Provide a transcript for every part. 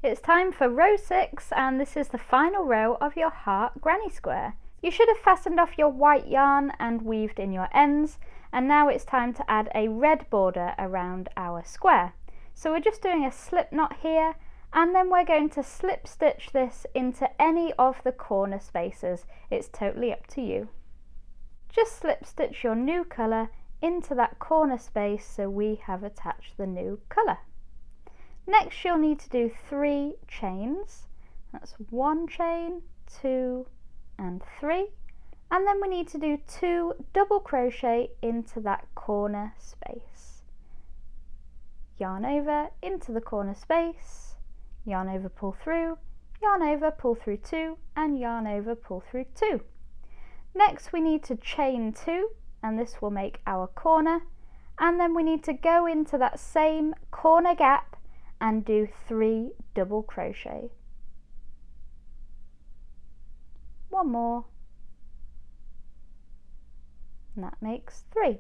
It's time for row 6, and this is the final row of your heart granny square. You should have fastened off your white yarn and weaved in your ends, and now it's time to add a red border around our square. So we're just doing a slip knot here, and then we're going to slip stitch this into any of the corner spaces. It's totally up to you. Just slip stitch your new colour into that corner space so we have attached the new colour. Next you'll need to do 3 chains. That's 1 chain, 2 and 3, and then we need to do 2 double crochet into that corner space. Yarn over into the corner space, yarn over, pull through, yarn over, pull through 2, and yarn over, pull through 2. Next we need to chain 2, and this will make our corner, and then we need to go into that same corner gap and do 3 double crochet. 1 more, and that makes 3.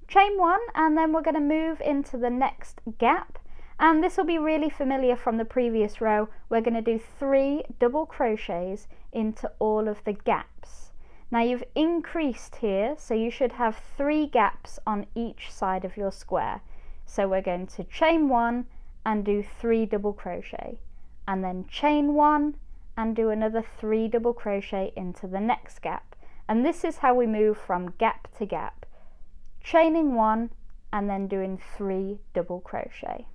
Chain 1, and then we're going to move into the next gap, and this will be really familiar from the previous row. We're going to do 3 double crochets into all of the gaps. Now you've increased here, so you should have 3 gaps on each side of your square. So we're going to chain 1 and do 3 double crochet, and then chain 1 and do another 3 double crochet into the next gap. And this is how we move from gap to gap, chaining 1 and then doing 3 double crochet.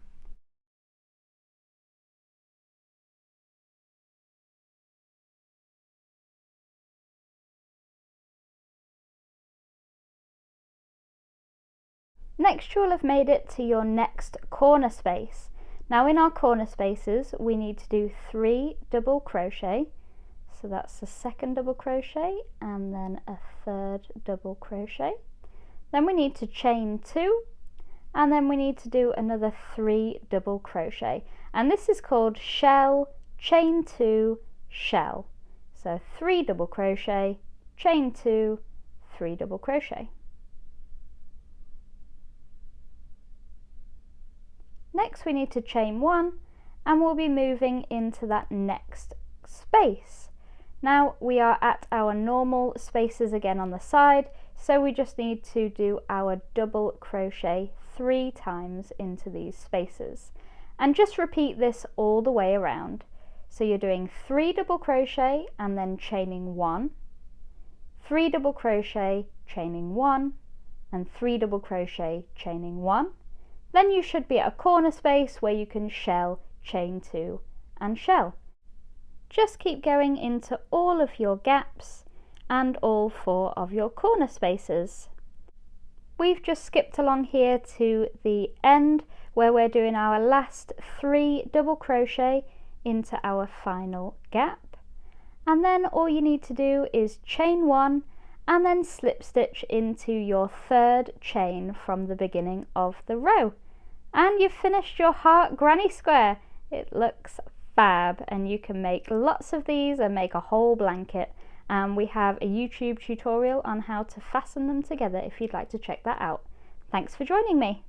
Next you'll have made it to your next corner space. Now in our corner spaces we need to do 3 double crochet, so that's the 2nd double crochet and then a 3rd double crochet. Then we need to chain 2, and then we need to do another 3 double crochet, and this is called shell, chain 2, shell. So 3 double crochet, chain 2, 3 double crochet. Next we need to chain 1, and we'll be moving into that next space. Now we are at our normal spaces again on the side, so we just need to do our double crochet 3 times into these spaces, and just repeat this all the way around. So you're doing 3 double crochet and then chaining 1, 3 double crochet, chaining 1, and 3 double crochet, chaining 1. Then you should be at a corner space where you can shell, chain 2 and shell. Just keep going into all of your gaps and all 4 of your corner spaces. We've just skipped along here to the end where we're doing our last 3 double crochet into our final gap, and then all you need to do is chain 1 and then slip stitch into your 3rd chain from the beginning of the row. And you've finished your heart granny square. It looks fab, and you can make lots of these and make a whole blanket. And we have a YouTube tutorial on how to fasten them together if you'd like to check that out. Thanks for joining me.